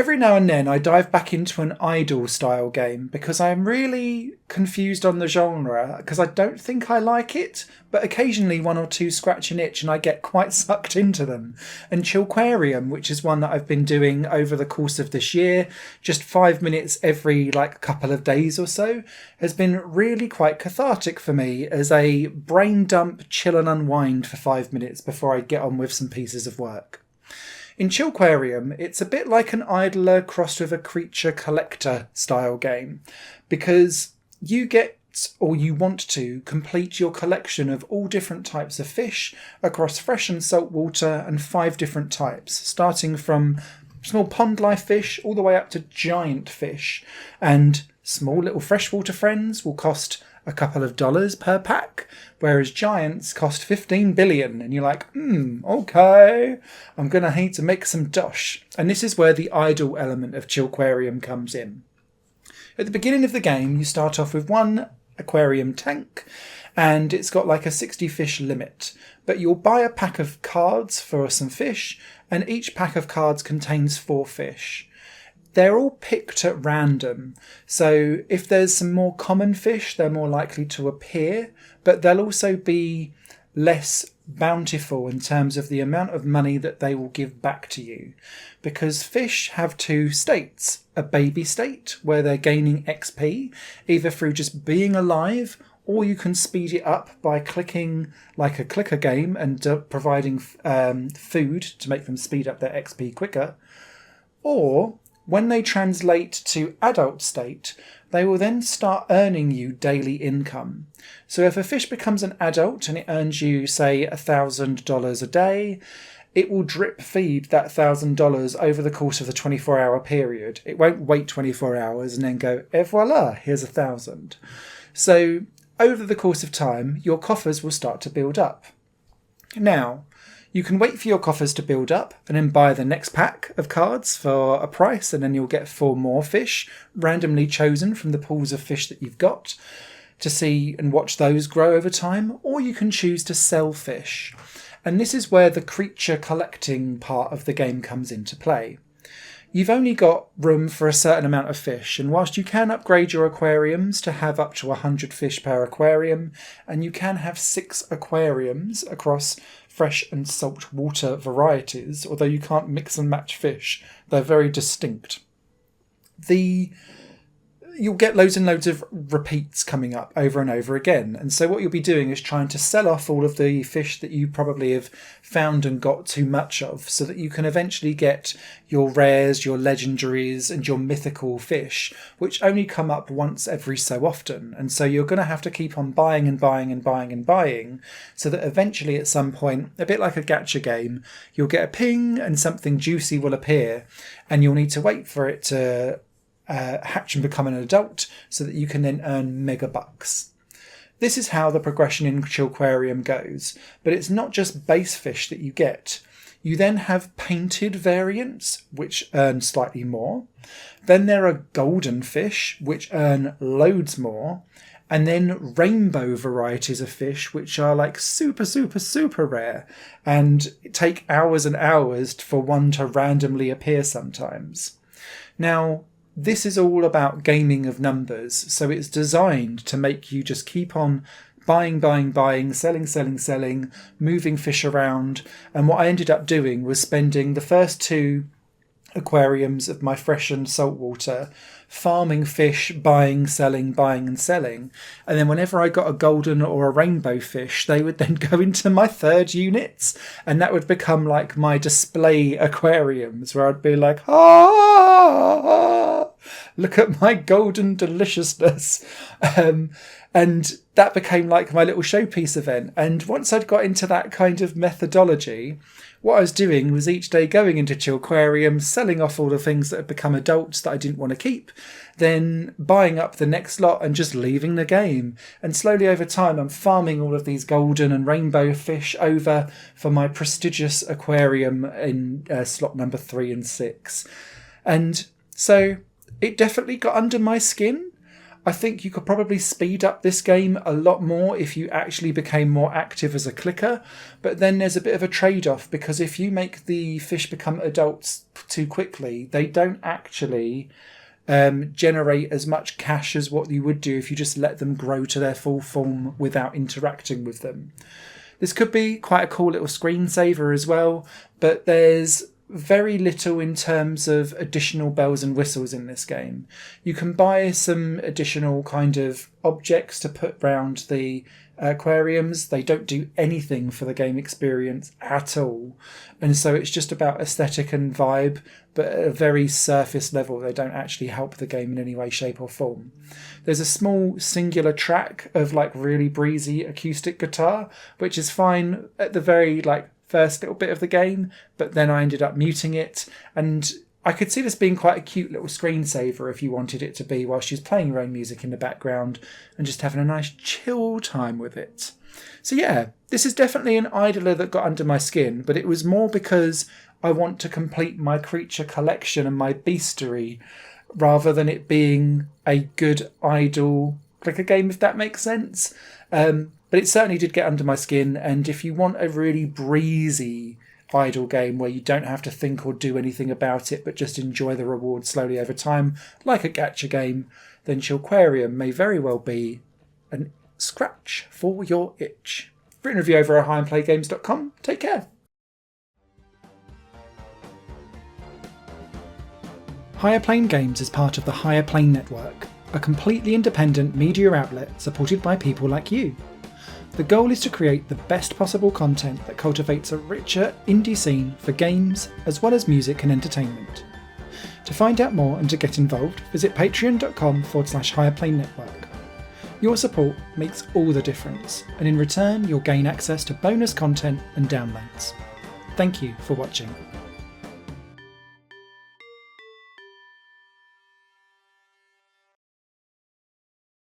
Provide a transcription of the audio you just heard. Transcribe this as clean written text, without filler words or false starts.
Every now and then I dive back into an idle style game because I am really confused on the genre because I don't think I like it, but occasionally one or two scratch an itch and I get quite sucked into them. And Chillquarium, which is one that I've been doing over the course of this year, just 5 minutes every couple of days or so, has been really quite cathartic for me as a brain dump, chill and unwind for 5 minutes before I get on with some pieces of work. In Chillquarium, it's a bit like an idler crossed with a creature collector style game, because you get, or you want to, complete your collection of all different types of fish across fresh and salt water and 5 different types, starting from small pond life fish all the way up to giant fish. And small little freshwater friends will cost a couple of dollars per pack, whereas giants cost 15 billion. And you're like, okay, I'm going to need to make some dosh. And this is where the idle element of Chillquarium comes in. At the beginning of the game, you start off with one aquarium tank, and it's got like a 60 fish limit. But you'll buy a pack of cards for some fish, and each pack of cards contains 4 fish. They're all picked at random, so if there's some more common fish, they're more likely to appear, but they'll also be less bountiful in terms of the amount of money that they will give back to you. Because fish have 2 states: a baby state, where they're gaining XP, either through just being alive, or you can speed it up by clicking like a clicker game and providing food to make them speed up their XP quicker. Or when they translate to adult state, they will then start earning you daily income. So if a fish becomes an adult and it earns you, say, $1,000 a day, it will drip feed that $1,000 over the course of the 24-hour period. It won't wait 24 hours and then go, et voila, here's 1,000. So over the course of time, your coffers will start to build up. Now, you can wait for your coffers to build up and then buy the next pack of cards for a price, and then you'll get 4 more fish randomly chosen from the pools of fish that you've got to see and watch those grow over time. Or you can choose to sell fish. And this is where the creature collecting part of the game comes into play. You've only got room for a certain amount of fish, and whilst you can upgrade your aquariums to have up to 100 fish per aquarium, and you can have 6 aquariums across fresh and salt water varieties, although you can't mix and match fish, they're very distinct. You'll get loads and loads of repeats coming up over and over again. And so what you'll be doing is trying to sell off all of the fish that you probably have found and got too much of, so that you can eventually get your rares, your legendaries, and your mythical fish, which only come up once every so often. And so you're going to have to keep on buying and buying and buying and buying, so that eventually at some point, a bit like a gacha game, you'll get a ping and something juicy will appear, and you'll need to wait for it to hatch and become an adult, so that you can then earn mega bucks. This is how the progression in Chillquarium goes, but it's not just base fish that you get. You then have painted variants, which earn slightly more. Then there are golden fish, which earn loads more. And then rainbow varieties of fish, which are like super, super, super rare, and take hours and hours for one to randomly appear sometimes. Now, this is all about gaming of numbers, so it's designed to make you just keep on buying, selling, moving fish around. And what I ended up doing was spending the first 2 aquariums of my fresh and saltwater farming fish, buying, selling, and selling. And then whenever I got a golden or a rainbow fish, they would then go into my 3rd units, and that would become like my display aquariums, where I'd be like, look at my golden deliciousness. And that became like my little showpiece event. And once I'd got into that kind of methodology, what I was doing was each day going into Chillquarium, selling off all the things that had become adults that I didn't want to keep, then buying up the next lot and just leaving the game. And slowly over time, I'm farming all of these golden and rainbow fish over for my prestigious aquarium in slot number 3 and 6. And so it definitely got under my skin. I think you could probably speed up this game a lot more if you actually became more active as a clicker, but then there's a bit of a trade-off, because if you make the fish become adults too quickly, they don't actually generate as much cash as what you would do if you just let them grow to their full form without interacting with them. This could be quite a cool little screensaver as well, but there's very little in terms of additional bells and whistles in this game. You can buy some additional kind of objects to put around the aquariums. They don't do anything for the game experience at all, and so it's just about aesthetic and vibe, but at a very surface level. They don't actually help the game in any way, shape or form. There's a small singular track of like really breezy acoustic guitar, which is fine at the very first little bit of the game, but then I ended up muting it, and I could see this being quite a cute little screensaver if you wanted it to be, while she's playing your own music in the background and just having a nice chill time with it. So yeah, this is definitely an idler that got under my skin, but it was more because I want to complete my creature collection and my beastery, rather than it being a good idle clicker game, if that makes sense. But it certainly did get under my skin, and if you want a really breezy idle game where you don't have to think or do anything about it but just enjoy the rewards slowly over time, like a gacha game, then Chillquarium may very well be an scratch for your itch. Written review over at highandplaygames.com. Take care. Higher Plane Games is part of the Higher Plane Network, a completely independent media outlet supported by people like you. The goal is to create the best possible content that cultivates a richer indie scene for games as well as music and entertainment. To find out more and to get involved, visit patreon.com/higherplane-network. Your support makes all the difference, and in return you'll gain access to bonus content and downloads. Thank you for watching.